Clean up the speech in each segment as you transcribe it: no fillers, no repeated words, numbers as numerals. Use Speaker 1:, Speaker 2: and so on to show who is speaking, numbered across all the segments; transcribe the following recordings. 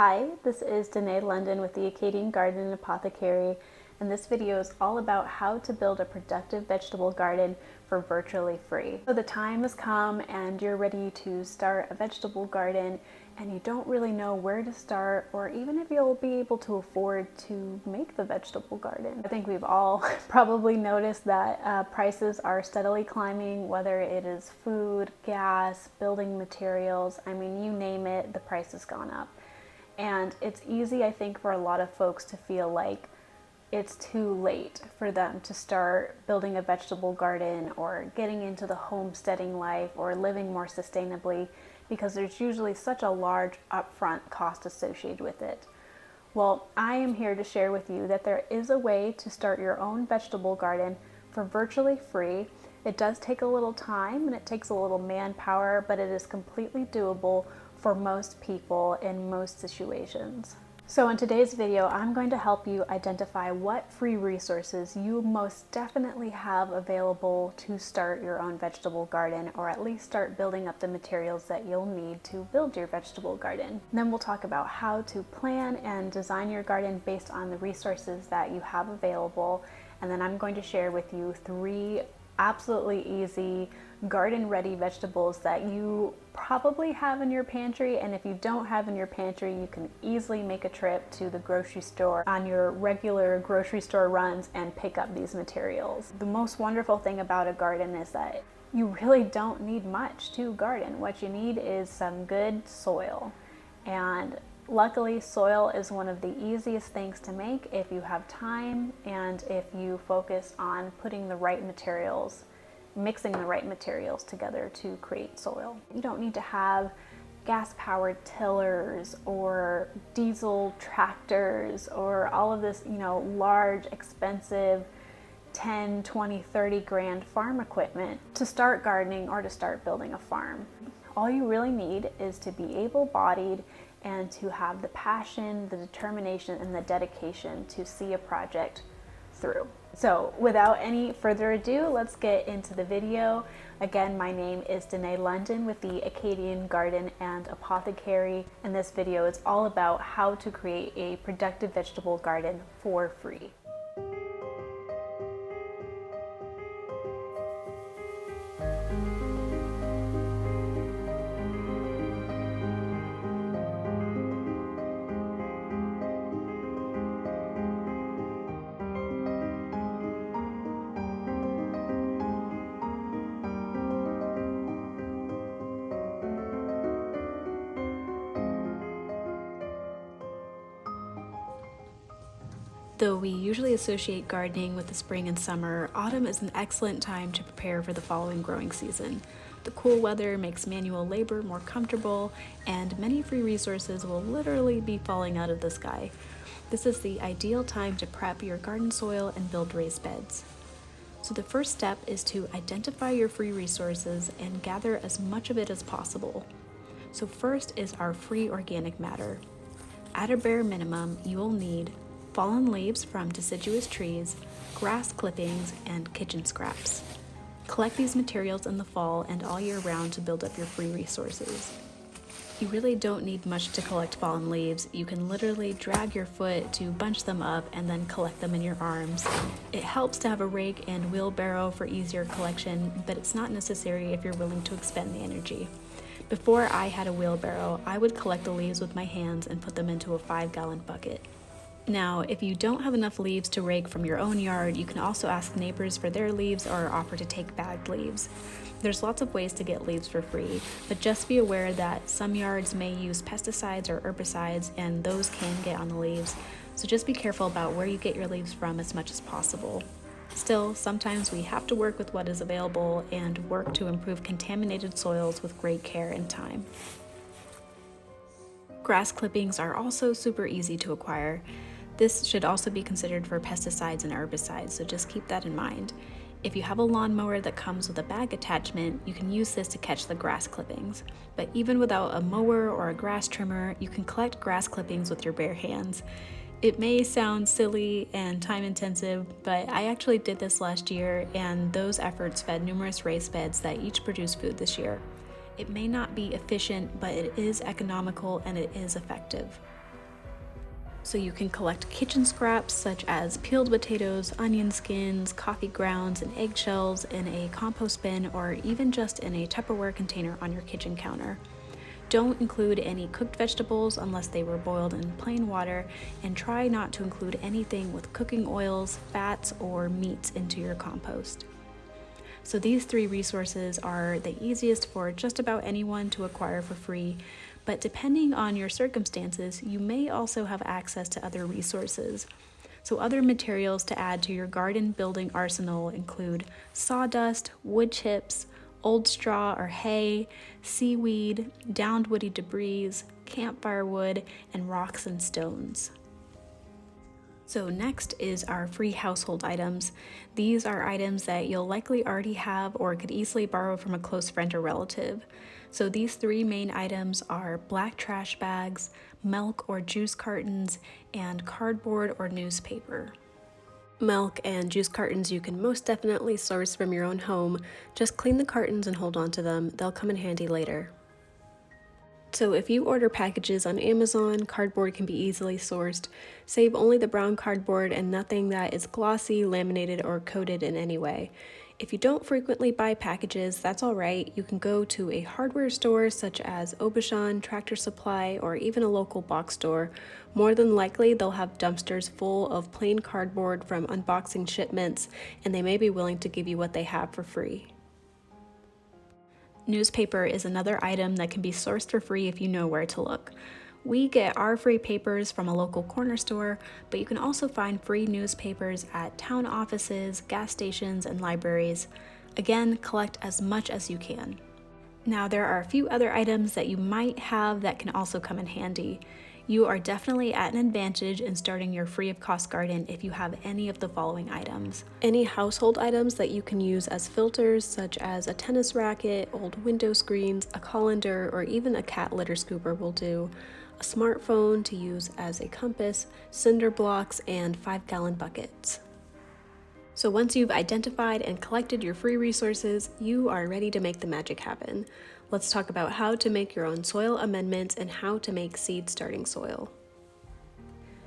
Speaker 1: Hi, this is Danae London with the Acadian Garden and Apothecary, and this video is all about how to build a productive vegetable garden for virtually free. So the time has come and you're ready to start a vegetable garden and you don't really know where to start or even if you'll be able to afford to make the vegetable garden. I think we've all probably noticed that prices are steadily climbing, whether it is food, gas, building materials. I mean, you name it, the price has gone up. And it's easy, I think, for a lot of folks to feel like it's too late for them to start building a vegetable garden or getting into the homesteading life or living more sustainably because there's usually such a large upfront cost associated with it. Well, I am here to share with you that there is a way to start your own vegetable garden for virtually free. It does take a little time and it takes a little manpower, but it is completely doable for most people in most situations. So in today's video, I'm going to help you identify what free resources you most definitely have available to start your own vegetable garden, or at least start building up the materials that you'll need to build your vegetable garden. And then we'll talk about how to plan and design your garden based on the resources that you have available. And then I'm going to share with you 3 absolutely easy garden ready vegetables that you probably have in your pantry, and if you don't have in your pantry, you can easily make a trip to the grocery store on your regular grocery store runs and pick up these materials. The most wonderful thing about a garden is that you really don't need much to garden. What you need is some good soil, and luckily soil is one of the easiest things to make if you have time and if you focus on putting the right materials, mixing the right materials together to create soil. You don't need to have gas-powered tillers or diesel tractors or all of this, large, expensive 10, 20, 30 grand farm equipment to start gardening or to start building a farm. All you really need is to be able-bodied and to have the passion, the determination, and the dedication to see a project through. So without any further ado, let's get into the video. Again, my name is Danae London with the Acadian Garden and Apothecary, and this video is all about how to create a productive vegetable garden for free. Though we usually associate gardening with the spring and summer, autumn is an excellent time to prepare for the following growing season. The cool weather makes manual labor more comfortable, and many free resources will literally be falling out of the sky. This is the ideal time to prep your garden soil and build raised beds. So the first step is to identify your free resources and gather as much of it as possible. So first is our free organic matter. At a bare minimum, you will need fallen leaves from deciduous trees, grass clippings, and kitchen scraps. Collect these materials in the fall and all year round to build up your free resources. You really don't need much to collect fallen leaves. You can literally drag your foot to bunch them up and then collect them in your arms. It helps to have a rake and wheelbarrow for easier collection, but it's not necessary if you're willing to expend the energy. Before I had a wheelbarrow, I would collect the leaves with my hands and put them into a 5-gallon bucket. Now, if you don't have enough leaves to rake from your own yard, you can also ask neighbors for their leaves or offer to take bagged leaves. There's lots of ways to get leaves for free, but just be aware that some yards may use pesticides or herbicides, and those can get on the leaves, so just be careful about where you get your leaves from as much as possible. Still, sometimes we have to work with what is available and work to improve contaminated soils with great care and time. Grass clippings are also super easy to acquire. This should also be considered for pesticides and herbicides, so just keep that in mind. If you have a lawnmower that comes with a bag attachment, you can use this to catch the grass clippings. But even without a mower or a grass trimmer, you can collect grass clippings with your bare hands. It may sound silly and time intensive, but I actually did this last year, and those efforts fed numerous raised beds that each produced food this year. It may not be efficient, but it is economical and it is effective. So you can collect kitchen scraps such as peeled potatoes, onion skins, coffee grounds, and eggshells in a compost bin or even just in a Tupperware container on your kitchen counter. Don't include any cooked vegetables unless they were boiled in plain water, and try not to include anything with cooking oils, fats, or meats into your compost. So these 3 resources are the easiest for just about anyone to acquire for free, but depending on your circumstances, you may also have access to other resources. So other materials to add to your garden building arsenal include sawdust, wood chips, old straw or hay, seaweed, downed woody debris, campfire wood, and rocks and stones. So next is our free household items. These are items that you'll likely already have or could easily borrow from a close friend or relative. So these 3 main items are black trash bags, milk or juice cartons, and cardboard or newspaper. Milk and juice cartons you can most definitely source from your own home. Just clean the cartons and hold on to them. They'll come in handy later. So if you order packages on Amazon, cardboard can be easily sourced. Save only the brown cardboard and nothing that is glossy, laminated, or coated in any way. If you don't frequently buy packages, that's alright. You can go to a hardware store such as Aubuchon, Tractor Supply, or even a local box store. More than likely, they'll have dumpsters full of plain cardboard from unboxing shipments, and they may be willing to give you what they have for free. Newspaper is another item that can be sourced for free if you know where to look. We get our free papers from a local corner store, but you can also find free newspapers at town offices, gas stations, and libraries. Again, collect as much as you can. Now, there are a few other items that you might have that can also come in handy. You are definitely at an advantage in starting your free of cost garden if you have any of the following items. Any household items that you can use as filters, such as a tennis racket, old window screens, a colander, or even a cat litter scooper will do. A smartphone to use as a compass, cinder blocks, and 5-gallon buckets. So once you've identified and collected your free resources, you are ready to make the magic happen. Let's talk about how to make your own soil amendments and how to make seed starting soil.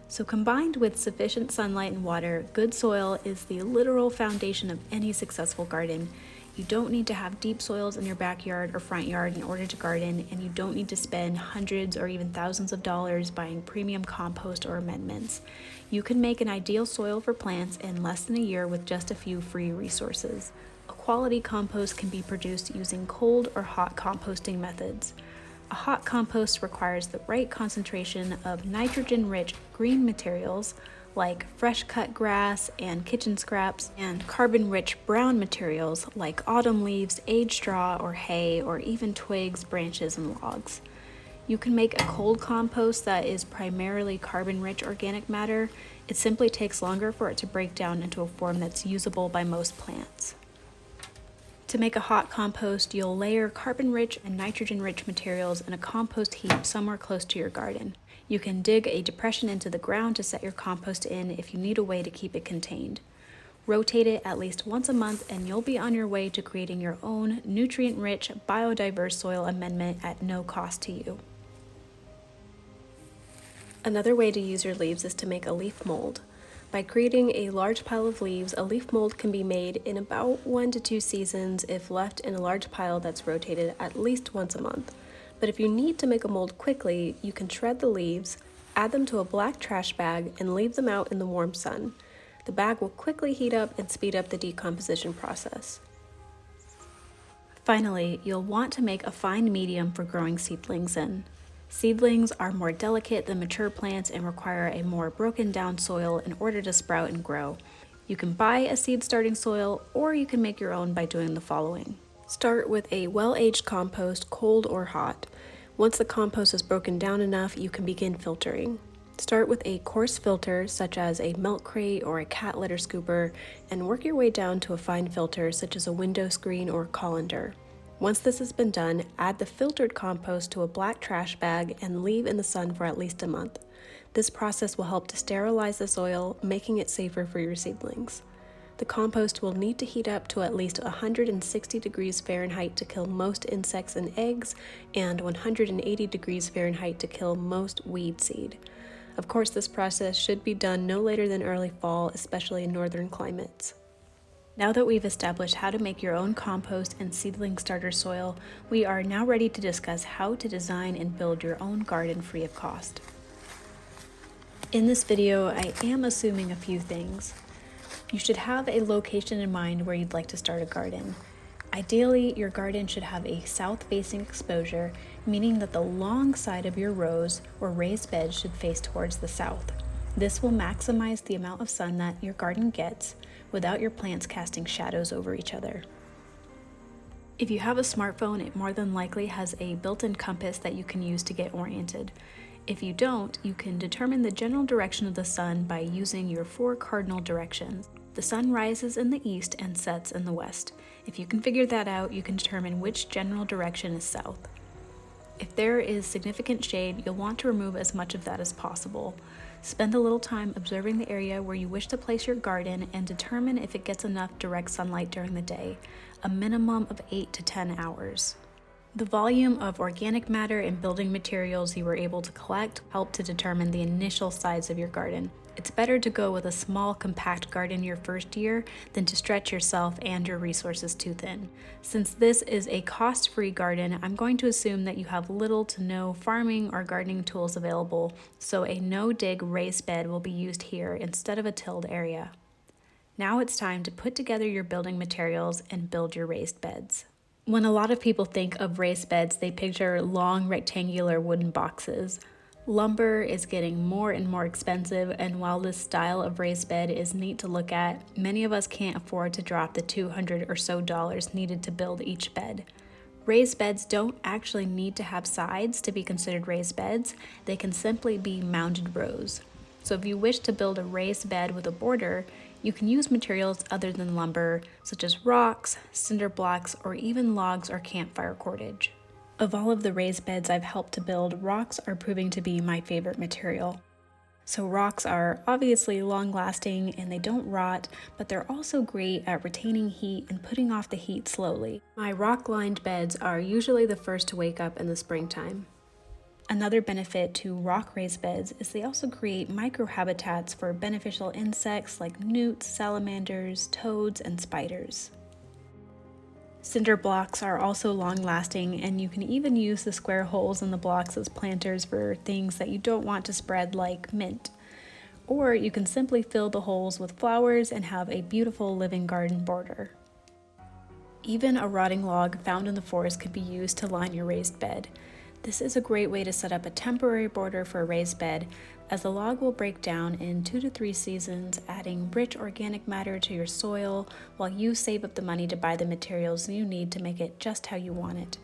Speaker 1: So combined with sufficient sunlight and water, good soil is the literal foundation of any successful garden. You don't need to have deep soils in your backyard or front yard in order to garden, and you don't need to spend hundreds or even thousands of dollars buying premium compost or amendments. You can make an ideal soil for plants in less than a year with just a few free resources. A quality compost can be produced using cold or hot composting methods. A hot compost requires the right concentration of nitrogen-rich green materials like fresh cut grass and kitchen scraps, and carbon-rich brown materials like autumn leaves, aged straw or hay, or even twigs, branches, and logs. You can make a cold compost that is primarily carbon-rich organic matter. It simply takes longer for it to break down into a form that's usable by most plants. To make a hot compost, you'll layer carbon-rich and nitrogen-rich materials in a compost heap somewhere close to your garden. You can dig a depression into the ground to set your compost in if you need a way to keep it contained. Rotate it at least once a month and you'll be on your way to creating your own nutrient-rich, biodiverse soil amendment at no cost to you. Another way to use your leaves is to make a leaf mold. By creating a large pile of leaves, a leaf mold can be made in about 1 to 2 seasons if left in a large pile that's rotated at least once a month. But if you need to make a mold quickly, you can shred the leaves, add them to a black trash bag, and leave them out in the warm sun. The bag will quickly heat up and speed up the decomposition process. Finally, you'll want to make a fine medium for growing seedlings in. Seedlings are more delicate than mature plants and require a more broken down soil in order to sprout and grow. You can buy a seed starting soil, or you can make your own by doing the following. Start with a well-aged compost, cold or hot. Once the compost is broken down enough, you can begin filtering. Start with a coarse filter, such as a milk crate or a cat litter scooper, and work your way down to a fine filter, such as a window screen or colander. Once this has been done, add the filtered compost to a black trash bag and leave in the sun for at least a month. This process will help to sterilize the soil, making it safer for your seedlings. The compost will need to heat up to at least 160 degrees Fahrenheit to kill most insects and eggs, and 180 degrees Fahrenheit to kill most weed seed. Of course, this process should be done no later than early fall, especially in northern climates. Now that we've established how to make your own compost and seedling starter soil, we are now ready to discuss how to design and build your own garden free of cost. In this video, I am assuming a few things. You should have a location in mind where you'd like to start a garden. Ideally, your garden should have a south-facing exposure, meaning that the long side of your rows or raised beds should face towards the south. This will maximize the amount of sun that your garden gets without your plants casting shadows over each other. If you have a smartphone, it more than likely has a built-in compass that you can use to get oriented. If you don't, you can determine the general direction of the sun by using your 4 cardinal directions. The sun rises in the east and sets in the west. If you can figure that out, you can determine which general direction is south. If there is significant shade, you'll want to remove as much of that as possible. Spend a little time observing the area where you wish to place your garden and determine if it gets enough direct sunlight during the day, a minimum of 8 to 10 hours. The volume of organic matter and building materials you were able to collect help to determine the initial size of your garden. It's better to go with a small, compact garden your first year than to stretch yourself and your resources too thin. Since this is a cost-free garden, I'm going to assume that you have little to no farming or gardening tools available, so a no-dig raised bed will be used here instead of a tilled area. Now it's time to put together your building materials and build your raised beds. When a lot of people think of raised beds, they picture long rectangular wooden boxes. Lumber is getting more and more expensive, and while this style of raised bed is neat to look at, many of us can't afford to drop the $200 or so needed to build each bed. Raised beds don't actually need to have sides to be considered raised beds. They can simply be mounded rows. So if you wish to build a raised bed with a border, you can use materials other than lumber, such as rocks, cinder blocks, or even logs or campfire cordage. Of all of the raised beds I've helped to build, rocks are proving to be my favorite material. So rocks are obviously long-lasting and they don't rot, but they're also great at retaining heat and putting off the heat slowly. My rock-lined beds are usually the first to wake up in the springtime. Another benefit to rock raised beds is they also create microhabitats for beneficial insects like newts, salamanders, toads, and spiders. Cinder blocks are also long-lasting, and you can even use the square holes in the blocks as planters for things that you don't want to spread, like mint. Or you can simply fill the holes with flowers and have a beautiful living garden border. Even a rotting log found in the forest could be used to line your raised bed. This is a great way to set up a temporary border for a raised bed, as the log will break down in 2 to 3 seasons, adding rich organic matter to your soil while you save up the money to buy the materials you need to make it just how you want it.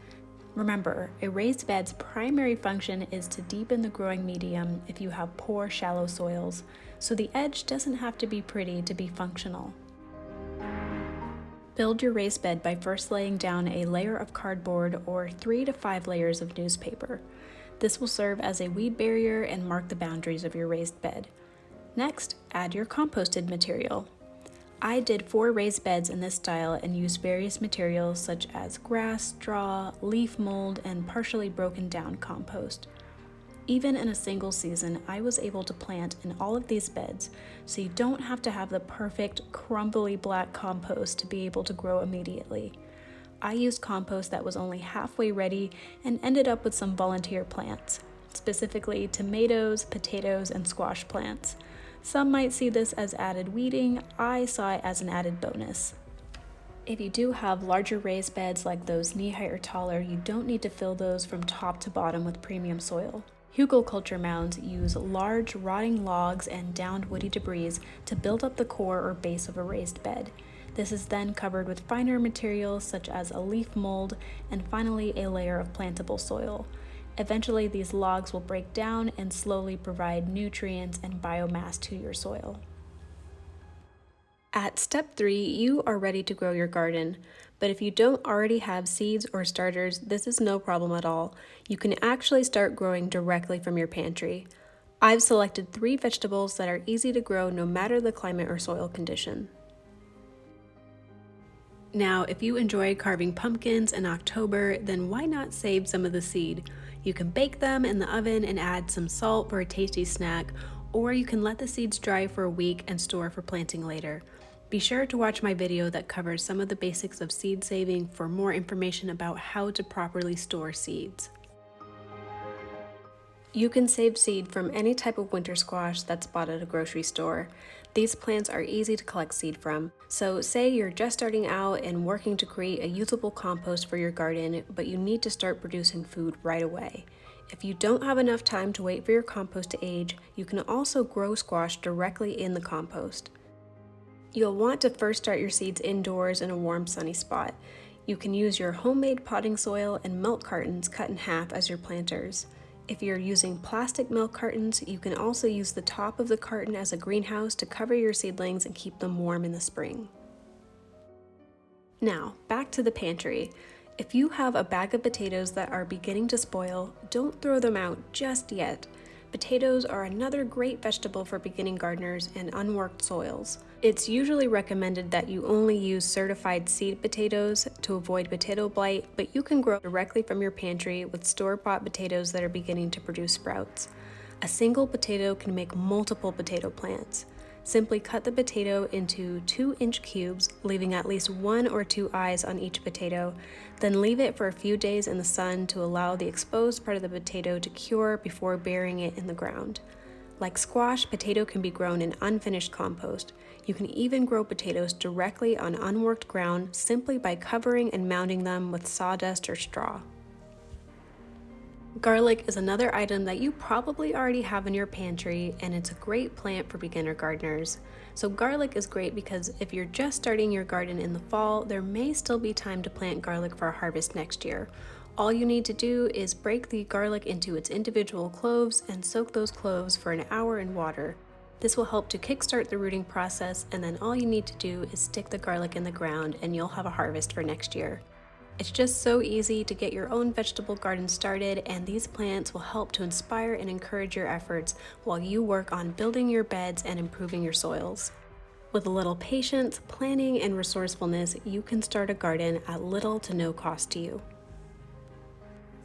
Speaker 1: Remember, a raised bed's primary function is to deepen the growing medium if you have poor, shallow soils, so the edge doesn't have to be pretty to be functional. Build your raised bed by first laying down a layer of cardboard or 3 to 5 layers of newspaper. This will serve as a weed barrier and mark the boundaries of your raised bed. Next, add your composted material. I did 4 raised beds in this style and used various materials such as grass, straw, leaf mold, and partially broken down compost. Even in a single season, I was able to plant in all of these beds, so you don't have to have the perfect crumbly black compost to be able to grow immediately. I used compost that was only halfway ready and ended up with some volunteer plants, specifically tomatoes, potatoes, and squash plants. Some might see this as added weeding. I saw it as an added bonus. If you do have larger raised beds like those knee-height or taller, you don't need to fill those from top to bottom with premium soil. Hugelkultur mounds use large rotting logs and downed woody debris to build up the core or base of a raised bed. This is then covered with finer materials such as a leaf mold and finally a layer of plantable soil. Eventually, these logs will break down and slowly provide nutrients and biomass to your soil. At step 3, you are ready to grow your garden. But if you don't already have seeds or starters, this is no problem at all. You can actually start growing directly from your pantry. I've selected 3 vegetables that are easy to grow no matter the climate or soil condition.
Speaker 2: Now, if you enjoy carving pumpkins in October, then why not save some of the seed? You can bake them in the oven and add some salt for a tasty snack, or you can let the seeds dry for a week and store for planting later. Be sure to watch my video that covers some of the basics of seed saving for more information about how to properly store seeds. You can save seed from any type of winter squash that's bought at a grocery store. These plants are easy to collect seed from. So say you're just starting out and working to create a usable compost for your garden, but you need to start producing food right away. If you don't have enough time to wait for your compost to age, you can also grow squash directly in the compost. You'll want to first start your seeds indoors in a warm, sunny spot. You can use your homemade potting soil and milk cartons cut in half as your planters. If you're using plastic milk cartons, you can also use the top of the carton as a greenhouse to cover your seedlings and keep them warm in the spring. Now, back to the pantry. If you have a bag of potatoes that are beginning to spoil, don't throw them out just yet. Potatoes are another great vegetable for beginning gardeners and unworked soils. It's usually recommended that you only use certified seed potatoes to avoid potato blight, but you can grow directly from your pantry with store-bought potatoes that are beginning to produce sprouts. A single potato can make multiple potato plants. Simply cut the potato into 2-inch cubes, leaving at least 1 or 2 eyes on each potato, then leave it for a few days in the sun to allow the exposed part of the potato to cure before burying it in the ground. Like squash, potato can be grown in unfinished compost. You can even grow potatoes directly on unworked ground simply by covering and mounding them with sawdust or straw. Garlic is another item that you probably already have in your pantry, and it's a great plant for beginner gardeners. So garlic is great because if you're just starting your garden in the fall, there may still be time to plant garlic for a harvest next year. All you need to do is break the garlic into its individual cloves and soak those cloves for an hour in water. This will help to kickstart the rooting process, and then all you need to do is stick the garlic in the ground and you'll have a harvest for next year. It's just so easy to get your own vegetable garden started, and these plants will help to inspire and encourage your efforts while you work on building your beds and improving your soils. With a little patience, planning, and resourcefulness, you can start a garden at little to no cost to you.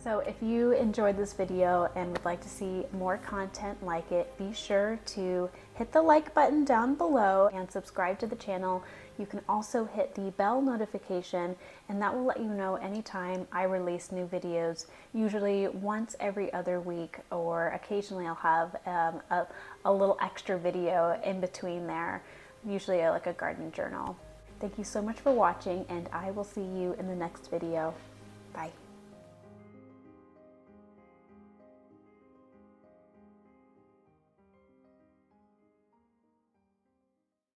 Speaker 1: So if you enjoyed this video and would like to see more content like it, be sure to hit the like button down below and subscribe to the channel. You can also hit the bell notification, and that will let you know anytime I release new videos, usually once every other week, or occasionally I'll have a little extra video in between there, usually like a garden journal. Thank you so much for watching, and I will see you in the next video.